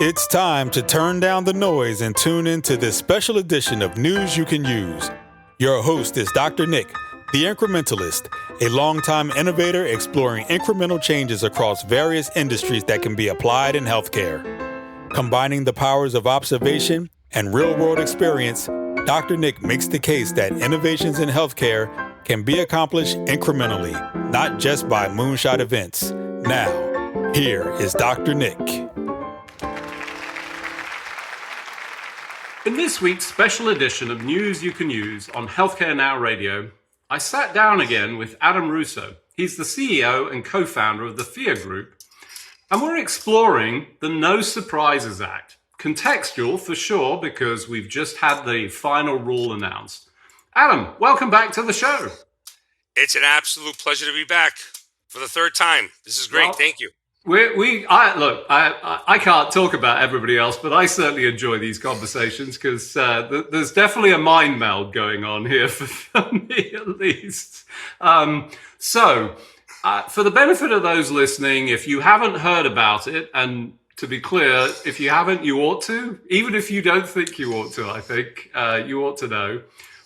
It's time to turn down the noise and tune into this special edition of News You Can Use. Your host is Dr. Nick, the incrementalist, a longtime innovator exploring incremental changes across various industries that can be applied in healthcare. Combining the powers of observation and real-world experience, Dr. Nick makes the case that innovations in healthcare can be accomplished incrementally, not just by moonshot events. Now, here is Dr. Nick. In this week's special edition of News You Can Use on Healthcare Now Radio, I sat down again with Adam Russo. He's the CEO and co-founder of the Phia group, and we're exploring the No Surprises Act. Contextual for sure, because we've just had the final rule announced. Adam, welcome back to the show. It's an absolute pleasure to be back for the third time. This is great. Thank you. I can't talk about everybody else, but I certainly enjoy these conversations because there's definitely a mind meld going on here for me at least. So for the benefit of those listening, if you haven't heard about it, and to be clear, if you haven't, you ought to. Even if you don't think you ought to, I think you ought to know.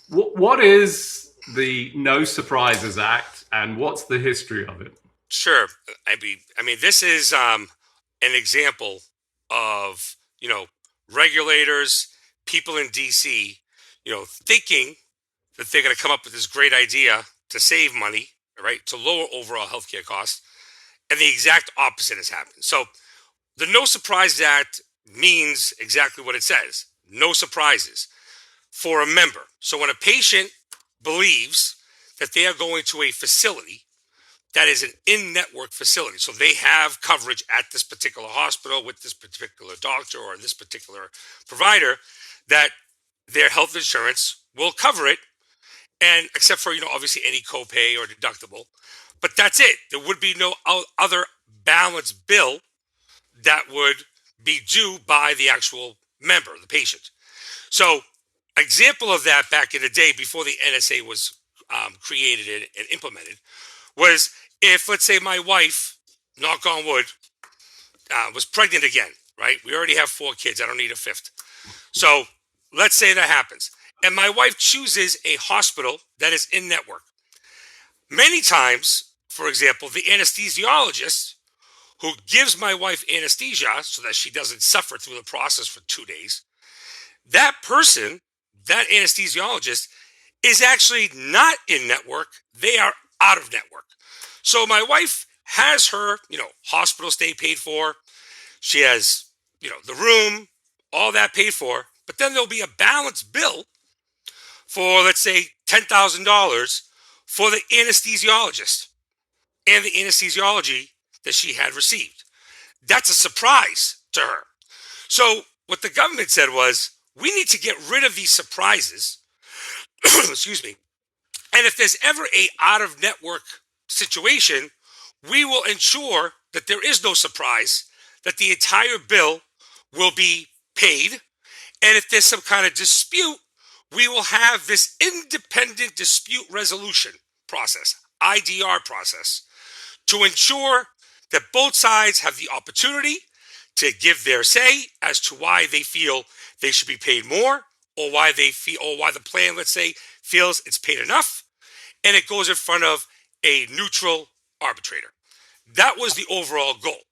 What is the No Surprises Act and what's the history of it? Sure. I mean, this is an example of, regulators, people in DC, thinking that they're going to come up with this great idea to save money, right, to lower overall healthcare costs, and the exact opposite has happened. So the No Surprises Act means exactly what it says. No surprises for a member. So when a patient believes that they are going to a facility that is an in-network facility, so they have coverage at this particular hospital with this particular doctor or this particular provider, that their health insurance will cover it, and except for, obviously any copay or deductible. But that's it. There would be no other balance bill that would be due by the actual member, the patient. So, example of that back in the day before the NSA was created and implemented was if, let's say, my wife, knock on wood, was pregnant again, right? We already have 4 kids. I don't need a 5th. So let's say that happens. And my wife chooses a hospital that is in network. Many times, for example, the anesthesiologist who gives my wife anesthesia so that she doesn't suffer through the process for 2 days, that person, that anesthesiologist, is actually not in network. They are out of network. So my wife has her, hospital stay paid for. She has, the room, all that paid for. But then there'll be a balance bill for, let's say, $10,000 for the anesthesiologist and the anesthesiology that she had received. That's a surprise to her. So what the government said was, we need to get rid of these surprises. Excuse me. And if there's ever a out-of-network situation, we will ensure that there is no surprise, that the entire bill will be paid. And if there's some kind of dispute, we will have this independent dispute resolution process, IDR process, to ensure that both sides have the opportunity to give their say as to why they feel they should be paid more, or why they feel, or why the plan, let's say, feels it's paid enough, and it goes in front of a neutral arbitrator. That was the overall goal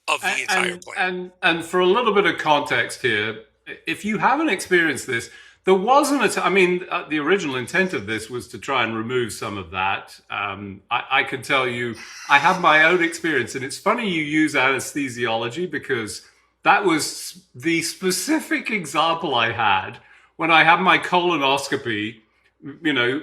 of the entire plan. And for a little bit of context here, if you haven't experienced this, there wasn't the original intent of this was to try and remove some of that. I can tell you, I have my own experience, and it's funny you use anesthesiology because that was the specific example I had when I had my colonoscopy,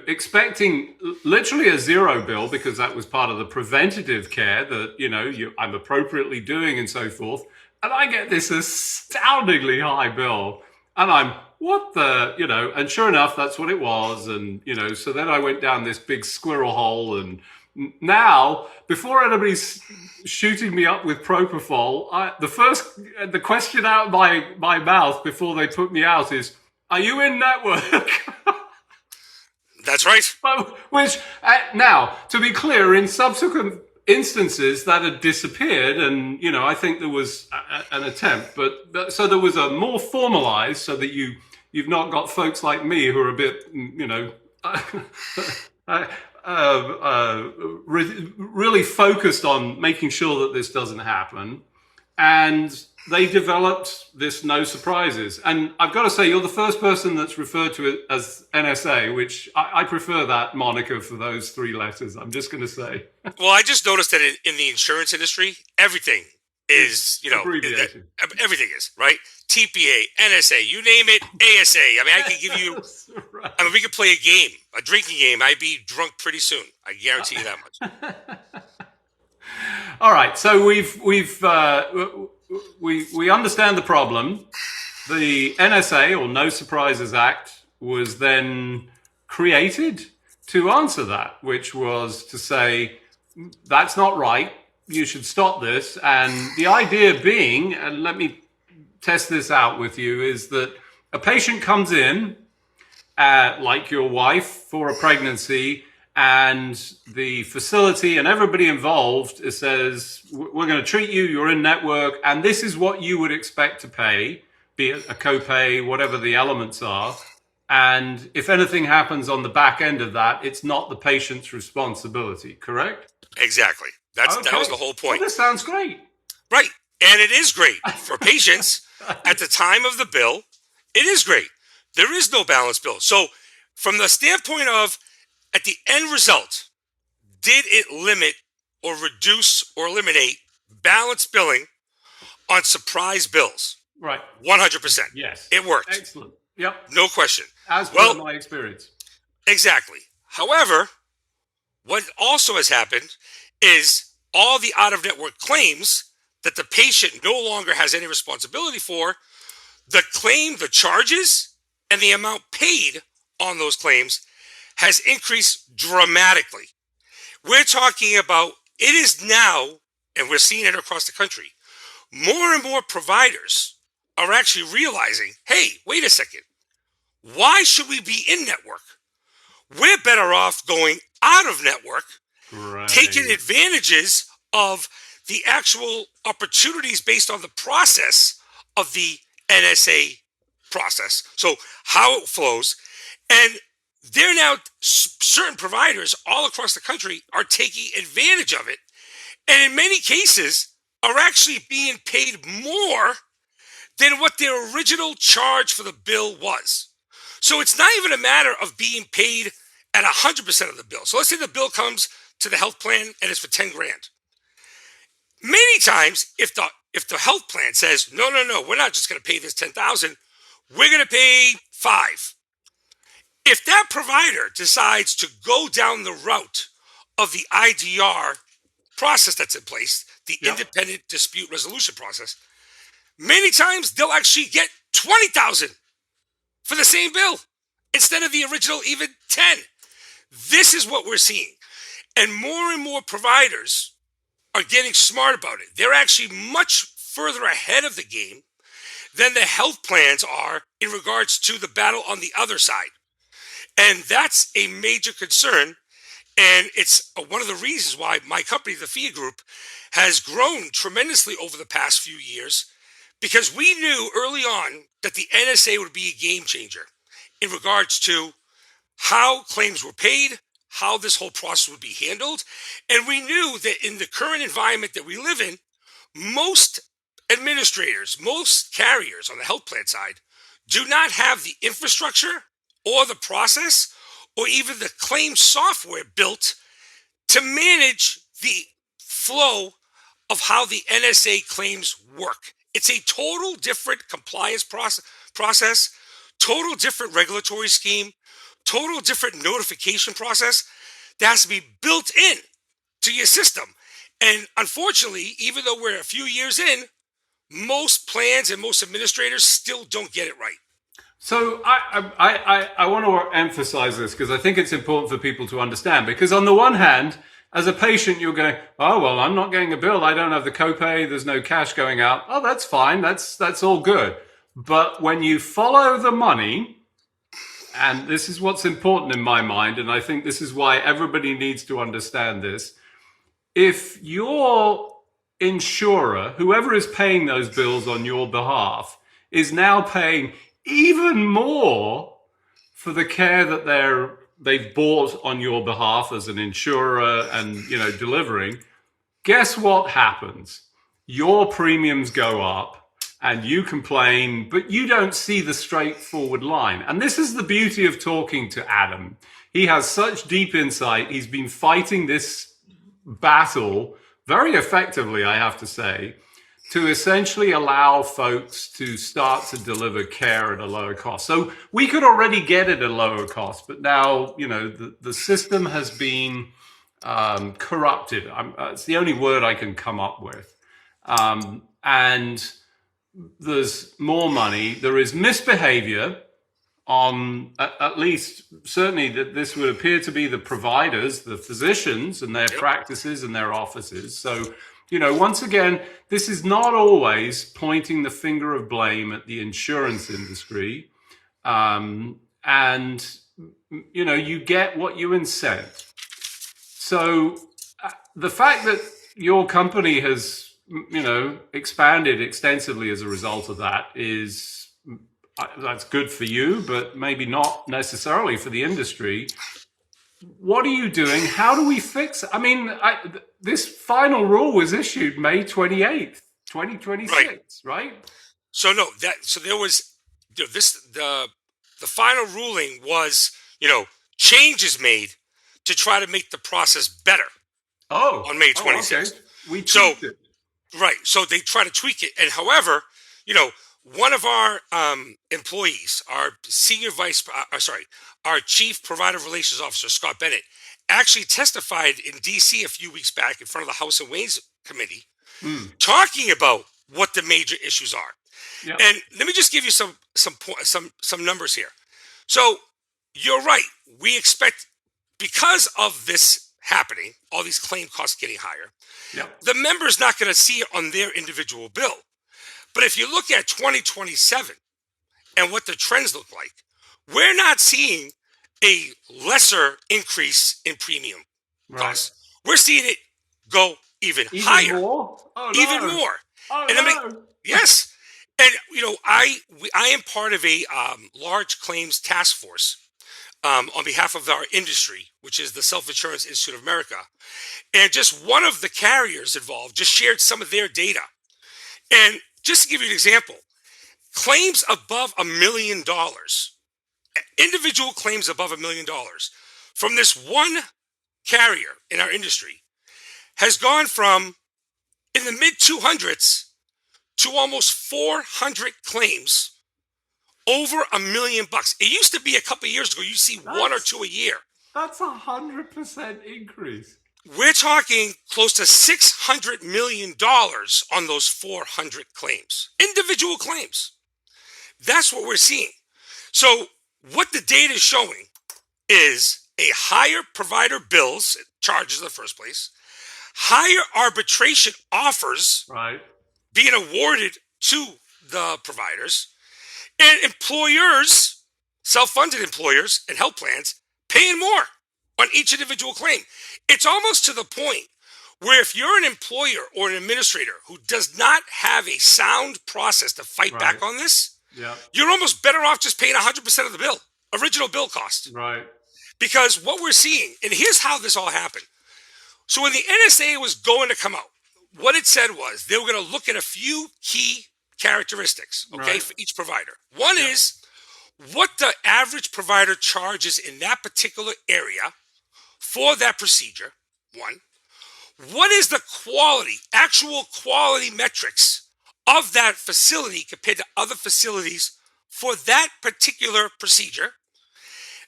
expecting literally a zero bill because that was part of the preventative care that, I'm appropriately doing and so forth. And I get this astoundingly high bill and I'm, and sure enough, that's what it was. And, so then I went down this big squirrel hole, and now, before anybody's shooting me up with propofol, the question out my mouth before they put me out is, are you in network? That's right. Which, now, to be clear, in subsequent instances that had disappeared, and I think there was an attempt, but so there was a more formalized, so that you've not got folks like me who are a bit really focused on making sure that this doesn't happen, and they developed this no surprises. And I've got to say, you're the first person that's referred to it as NSA, which I prefer that moniker for those 3 letters. I'm just going to say. Well, I just noticed that in the insurance industry, everything is, abbreviation. Everything is, right? TPA, NSA, you name it, ASA. I mean, I can give you, Right. I mean, we could play a game, a drinking game. I'd be drunk pretty soon. I guarantee you that much. All right. So we understand the problem. The NSA, or No Surprises Act, was then created to answer that, which was to say, that's not right. You should stop this. And the idea being, and let me test this out with you, is that a patient comes in, like your wife, for a pregnancy, and the facility and everybody involved says, we're going to treat you, you're in network, and this is what you would expect to pay, be it a copay, whatever the elements are. And if anything happens on the back end of that, it's not the patient's responsibility, correct? Exactly. That was the whole point. Well, this sounds great. Right. And it is great for patients at the time of the bill. It is great. There is no balance bill. So from the standpoint of, at the end result, did it limit or reduce or eliminate balance billing on surprise bills? Right. 100%. Yes. It worked. Excellent. Yep. No question. As per my experience. Exactly. However, what also has happened is all the out-of-network claims that the patient no longer has any responsibility for, the claim, the charges, and the amount paid on those claims has increased dramatically. We're talking about, it is now, and we're seeing it across the country, more and more providers are actually realizing, hey, wait a second, why should we be in network? We're better off going out of network, right, taking advantages of the actual opportunities based on the process of the NSA process. So how it flows. And they're now, certain providers all across the country are taking advantage of it. And in many cases are actually being paid more than what their original charge for the bill was. So it's not even a matter of being paid at 100% of the bill. So let's say the bill comes to the health plan and it's for 10 grand. Many times, if the health plan says, no, we're not just going to pay this 10,000, we're going to pay 5. If that provider decides to go down the route of the IDR process that's in place, the independent dispute resolution process, many times they'll actually get 20,000 for the same bill instead of the original even 10. This is what we're seeing. And more providers are getting smart about it. They're actually much further ahead of the game than the health plans are in regards to the battle on the other side. And that's a major concern. And it's one of the reasons why my company, the Phia Group, has grown tremendously over the past few years, because we knew early on that the NSA would be a game changer in regards to how claims were paid, how this whole process would be handled. And we knew that in the current environment that we live in, most administrators, most carriers on the health plan side do not have the infrastructure or the process or even the claim software built to manage the flow of how the NSA claims work. It's a total different compliance process, total different regulatory scheme, total different notification process that has to be built in to your system. And unfortunately, even though we're a few years in, most plans and most administrators still don't get it right. So I want to emphasize this because I think it's important for people to understand. Because on the one hand, as a patient, you're going, oh, well, I'm not getting a bill. I don't have the copay. There's no cash going out. Oh, that's fine. That's all good. But when you follow the money, and this is what's important in my mind, and I think this is why everybody needs to understand this, if your insurer, whoever is paying those bills on your behalf, is now paying even more for the care that they've bought on your behalf as an insurer and delivering, guess what happens? Your premiums go up and you complain, but you don't see the straightforward line. And this is the beauty of talking to Adam. He has such deep insight. He's been fighting this battle very effectively, I have to say, to essentially allow folks to start to deliver care at a lower cost. So we could already get it at a lower cost, but now, the system has been corrupted. It's the only word I can come up with. And there's more money. There is misbehavior on, at least certainly that this would appear to be the providers, the physicians and their practices and their offices. So, once again, this is not always pointing the finger of blame at the insurance industry. And, you get what you incent. So the fact that your company has, expanded extensively as a result of that that's good for you, but maybe not necessarily for the industry. What are you doing? How do we fix it? I mean, this final rule was issued May 28th, 2026, right? So there was the final ruling was, changes made to try to make the process better. On May 26th. Okay. We tweaked it. Right. So they try to tweak it. And however, one of our employees, our our chief provider relations officer, Scott Bennett, actually testified in DC a few weeks back in front of the House and Ways Committee, talking about what the major issues are. Yep. And let me just give you some numbers here. So you're right. We expect, because of this happening, all these claim costs getting higher, the member's not going to see it on their individual bill. But if you look at 2027 and what the trends look like, we're not seeing a lesser increase in premium costs. We're seeing it go even higher. More? Oh, no. Even more. Oh, and no. Yes. And, I am part of a large claims task force on behalf of our industry, which is the Self-Insurance Institute of America. And just one of the carriers involved just shared some of their data. And just to give you an example, claims above $1 million, individual claims above $1 million from this one carrier in our industry has gone from in the mid 200s to almost 400 claims over $1 million. It used to be a couple of years ago, you see one or two a year. That's 100% increase. We're talking close to $600 million on those 400 claims, individual claims. That's what we're seeing. So what the data is showing is a higher provider bills, charges in the first place, higher arbitration offers being awarded to the providers, and employers, self-funded employers and health plans, paying more on each individual claim. It's almost to the point where if you're an employer or an administrator who does not have a sound process to fight back on this, you're almost better off just paying 100% of the bill, original bill cost. Right. Because what we're seeing, and here's how this all happened. So when the NSA was going to come out, what it said was they were going to look at a few key characteristics, for each provider. One is what the average provider charges in that particular area for that procedure. One, what is the quality, actual quality metrics of that facility compared to other facilities for that particular procedure?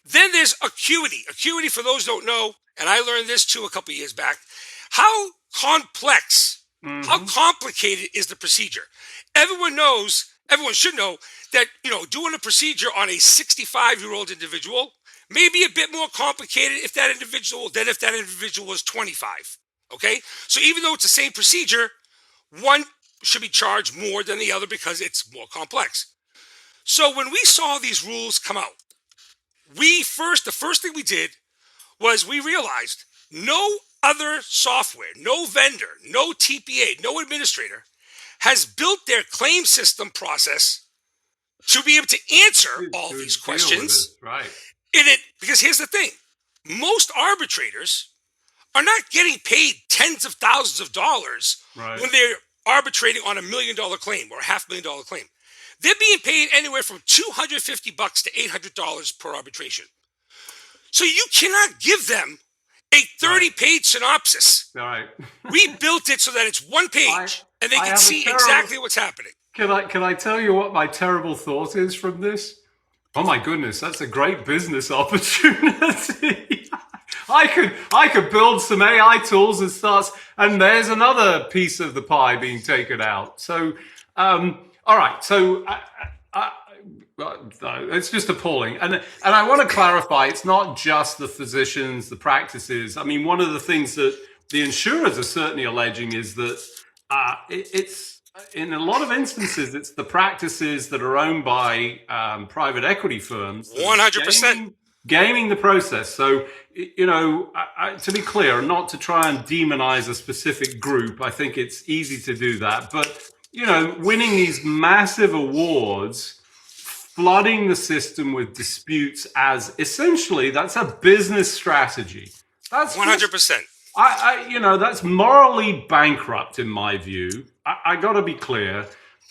Then there's acuity. Acuity, for those who don't know, and I learned this too a couple of years back, how complex, how complicated is the procedure? Everyone should know that, doing a procedure on a 65-year-old individual may be a bit more complicated than if that individual was 25. Okay? So even though it's the same procedure, one should be charged more than the other because it's more complex. So when we saw these rules come out, the first thing we did was we realized no other software, no vendor, no TPA, no administrator has built their claim system process to be able to answer all these questions. Right. Because here's the thing, most arbitrators are not getting paid tens of thousands of dollars Right. when they're arbitrating on $1 million claim or a $500,000 claim. They're being paid anywhere from $250 to $800 per arbitration. So you cannot give them a 30-page synopsis. All right. We built it so that it's one page and they can see exactly what's happening. Can I tell you what my terrible thought is from this? Oh my goodness, that's a great business opportunity. I could build some AI tools and there's another piece of the pie being taken out. So, all right. So, it's just appalling. And I want to clarify, it's not just the physicians, the practices. I mean, one of the things that the insurers are certainly alleging is that it's in a lot of instances, it's the practices that are owned by private equity firms. 100%. Gaming the process. So, you know, to be clear, not to try and demonize a specific group, I think it's easy to do that. But, you know, winning these massive awards, flooding the system with disputes as essentially that's a business strategy. That's 100%. you know, that's morally bankrupt in my view. I got to be clear.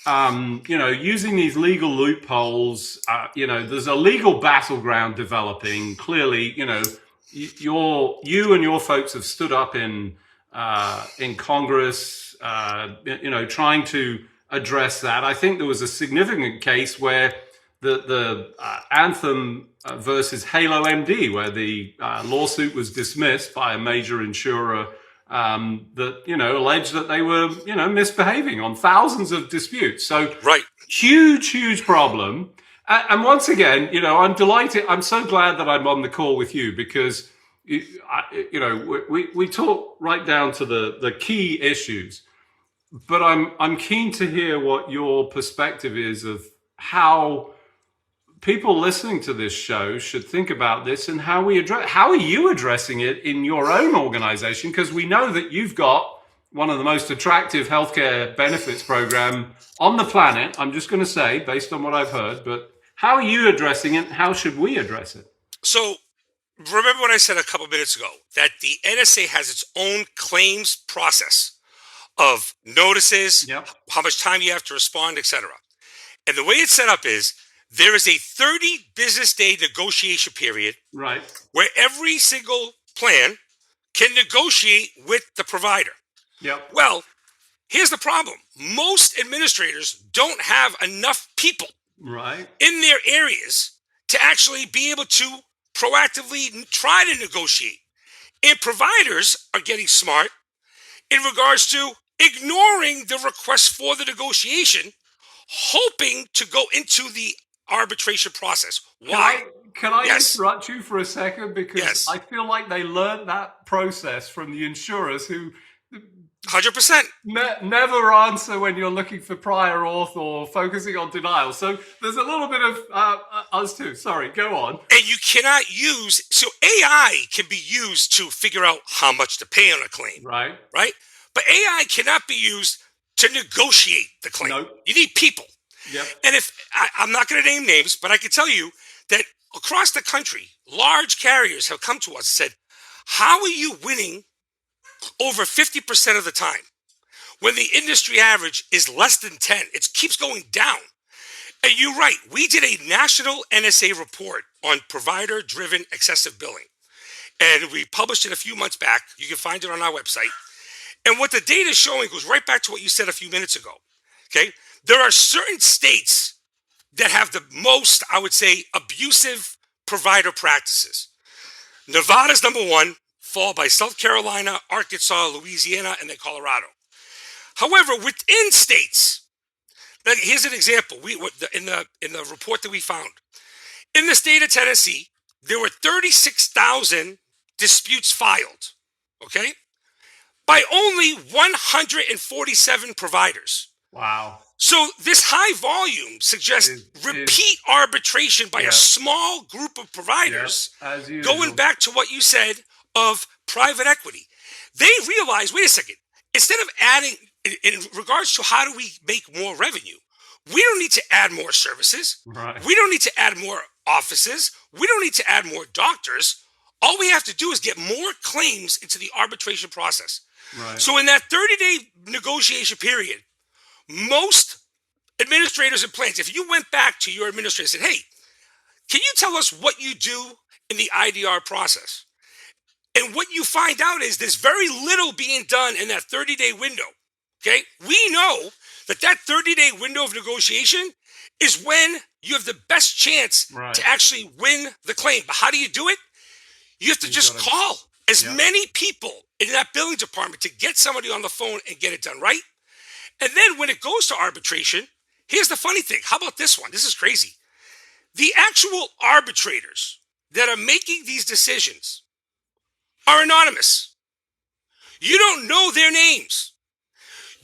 You know, using these legal loopholes, you know, there's a legal battleground developing. Clearly, you know, you and your folks have stood up in Congress, you know, trying to address that. I think there was a significant case where the Anthem versus Halo MD, where the lawsuit was dismissed by a major insurer that, you know, alleged that they were, you know, misbehaving on thousands of disputes. So right. Huge problem. And once again, you know, I'm delighted. I'm so glad that I'm on the call with you because, you know, we talk right down to the key issues, but I'm keen to hear what your perspective is of how people listening to this show should think about this and how are you addressing it in your own organization? Because we know that you've got one of the most attractive healthcare benefits program on the planet. I'm just going to say, based on what I've heard, but how are you addressing it? How should we address it? So remember what I said a couple minutes ago, that the NSA has its own claims process of notices, Yep. how much time you have to respond, etc. And the way it's set up is there is a 30 business day negotiation period, right, where every single plan can negotiate with the provider. Yep. Well, here's the problem. Most administrators don't have enough people right in their areas to actually be able to proactively try to negotiate. And providers are getting smart in regards to ignoring the request for the negotiation, hoping to go into the arbitration process. Why? Can I Yes. interrupt you for a second? Because Yes. I feel like they learned that process from the insurers who 100%. never answer when you're looking for prior auth or focusing on denial. So there's a little bit of us too. Sorry, go on. And you cannot use, so AI can be used to figure out how much to pay on a claim, Right. But AI cannot be used to negotiate the claim. Nope. You need people. Yep. And if I'm not going to name names, but I can tell you that across the country, large carriers have come to us and said, how are you winning over 50% of the time when the industry average is less than 10? It keeps going down. And you're right. We did a national NSA report on provider-driven excessive billing. And we published it a few months back. You can find it on our website. And what the data is showing goes right back to what you said a few minutes ago. Okay? There are certain states that have the most, I would say, abusive provider practices. Nevada's number one, followed by South Carolina, Arkansas, Louisiana, and then Colorado. However, within states, here's an example. In the report that we found, in the state of Tennessee, there were 36,000 disputes filed, okay, by only 147 providers. Wow. So this high volume suggests repeat arbitration by a small group of providers, as usual. going back to what you said of private equity. They realize, wait a second, instead of adding, in regards to how do we make more revenue, we don't need to add more services. Right. We don't need to add more offices. We don't need to add more doctors. All we have to do is get more claims into the arbitration process. Right. So in that 30-day negotiation period, most administrators and plans, if you went back to your administrator and said, hey, can you tell us what you do in the IDR process? And what you find out is there's very little being done in that 30-day window. Okay? We know that 30-day window of negotiation is when you have the best chance to actually win the claim. But how do you do it? You have to just call as many people in that billing department to get somebody on the phone and get it done right. And then when it goes to arbitration, here's the funny thing. How about this one? This is crazy. The actual arbitrators that are making these decisions are anonymous. You don't know their names.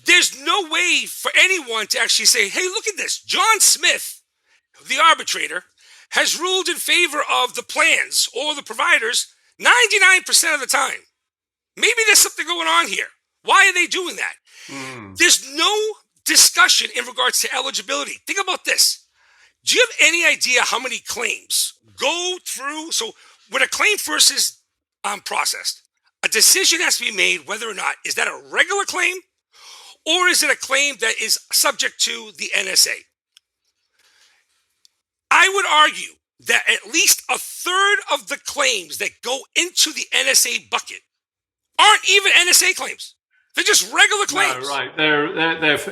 There's no way for anyone to actually say, hey, look at this. John Smith, the arbitrator, has ruled in favor of the plans or the providers 99% of the time. Maybe there's something going on here. Why are they doing that? There's no discussion in regards to eligibility. Think about this. Do you have any idea how many claims go through? So when a claim first is processed, a decision has to be made whether or not, is that a regular claim or is it a claim that is subject to the NSA? I would argue that at least a third of the claims that go into the NSA bucket aren't even NSA claims. They're just regular claims. No, right.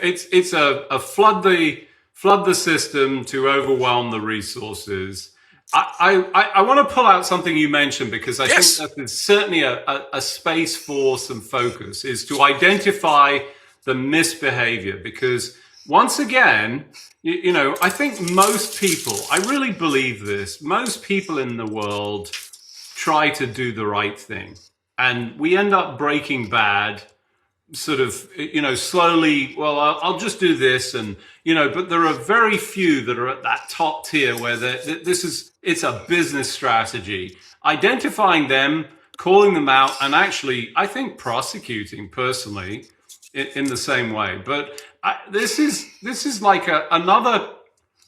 It's a flood the system to overwhelm the resources. I want to pull out something you mentioned because I think that there's certainly a space for some focus, is to identify the misbehavior. Because once again, I think most people, I really believe this, most people in the world try to do the right thing. And we end up breaking bad sort of, slowly, well, I'll just do this. And, but there are very few that are at that top tier where it's a business strategy. Identifying them, calling them out, and actually, I think prosecuting personally in the same way. But this is like another.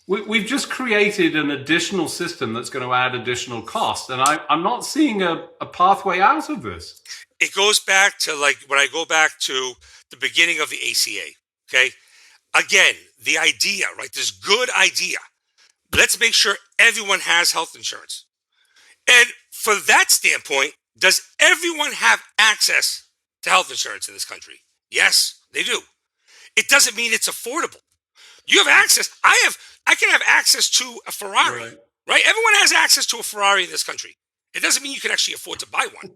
We've just created an additional system that's going to add additional cost, and I'm not seeing a pathway out of this. It goes back to when I go back to the beginning of the ACA. Okay, again, the idea, right? This good idea. Let's make sure everyone has health insurance, and for that standpoint, does everyone have access to health insurance in this country? Yes, they do. It doesn't mean it's affordable. You have access. I can have access to a Ferrari, right? Everyone has access to a Ferrari in this country. It doesn't mean you can actually afford to buy one.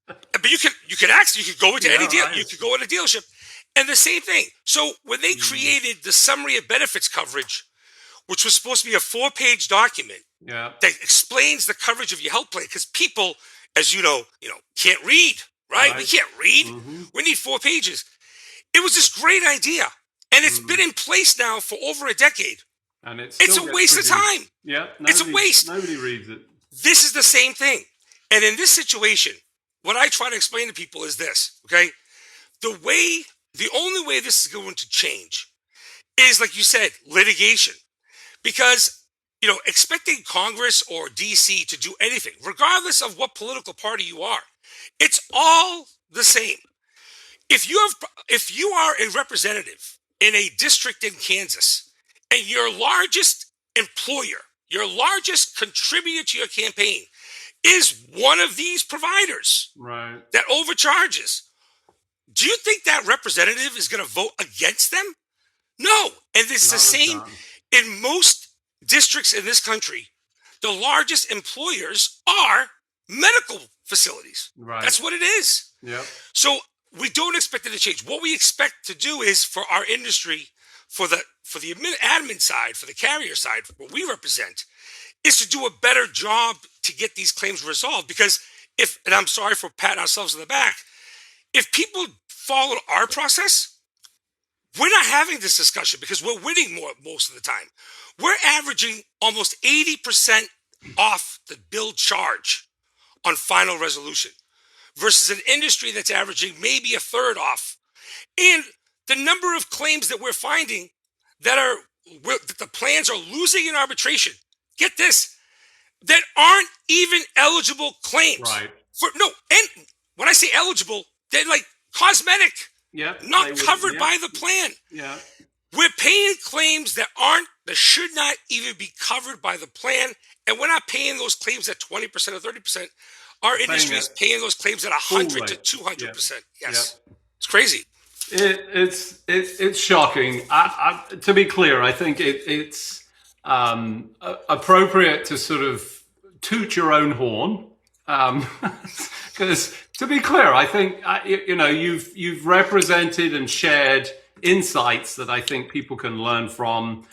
But you could go into any deal. You could go in a dealership, and the same thing. So when they created the summary of benefits coverage, which was supposed to be a 4-page document that explains the coverage of your health plan, because people, as you know, can't read, right? We can't read. We need 4 pages. It was this great idea. And it's been in place now for over a decade. And it's a waste of time. Yeah, it's a waste. Nobody reads it. This is the same thing. And in this situation, what I try to explain to people is this, okay? The only way this is going to change is, like you said, litigation. Because, expecting Congress or DC to do anything, regardless of what political party you are, it's all the same. If you are a representative in a district in Kansas, and your largest employer, your largest contributor to your campaign is one of these providers that overcharges, do you think that representative is going to vote against them? No. And it's the same in most districts in this country. The largest employers are medical facilities. That's what it is. So we don't expect it to change. What we expect to do is for our industry, for the admin side, for the carrier side, what we represent, is to do a better job to get these claims resolved. Because and I'm sorry for patting ourselves on the back, if people followed our process, we're not having this discussion because we're winning most of the time. We're averaging almost 80% off the bill charge on final resolution. versus an industry that's averaging maybe a third off. And the number of claims that we're finding that the plans are losing in arbitration, get this, that aren't even eligible claims. Right. And when I say eligible, they're like cosmetic, not covered by the plan. Yeah. We're paying claims that should not even be covered by the plan, and we're not paying those claims at 20% or 30%. Our industry is paying those claims at 100 to 200%. Yes, it's crazy. It's shocking. To be clear, I think it's appropriate to sort of toot your own horn, because to be clear, I think you've represented and shared insights that I think people can learn from.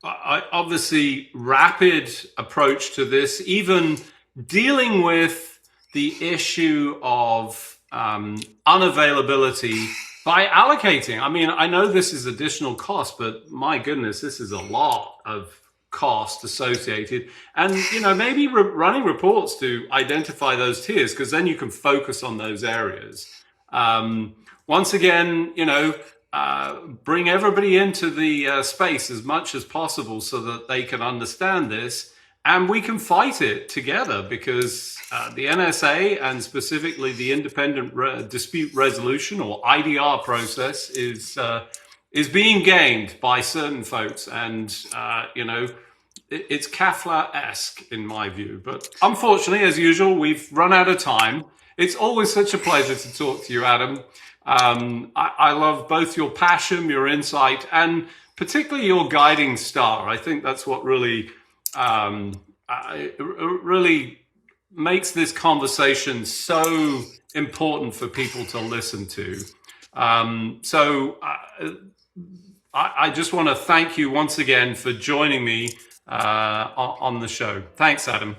Obviously, rapid approach to this, even dealing with the issue of unavailability by allocating. I mean, I know this is additional cost, but my goodness, this is a lot of cost associated. And, maybe running reports to identify those tiers, because then you can focus on those areas. Once again, bring everybody into the space as much as possible so that they can understand this, and we can fight it together, because the NSA and specifically the Independent Dispute Resolution, or IDR, process is being gamed by certain folks, and it's Kafla-esque in my view. But unfortunately, as usual, we've run out of time. It's always such a pleasure to talk to you, Adam. I love both your passion, your insight, and particularly your guiding star. I think that's what really makes this conversation so important for people to listen to. I just want to thank you once again for joining me on the show. Thanks, Adam.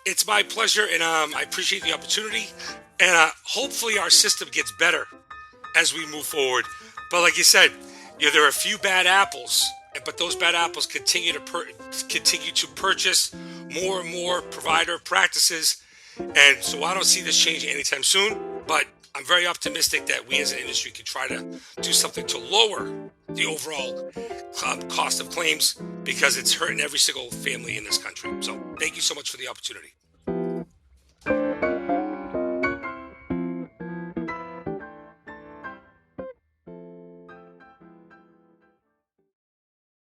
It's my pleasure, and I appreciate the opportunity. And hopefully our system gets better as we move forward. But like you said, there are a few bad apples, but those bad apples continue to purchase more and more provider practices. And so I don't see this changing anytime soon, but I'm very optimistic that we as an industry can try to do something to lower the overall cost of claims, because it's hurting every single family in this country. So thank you so much for the opportunity.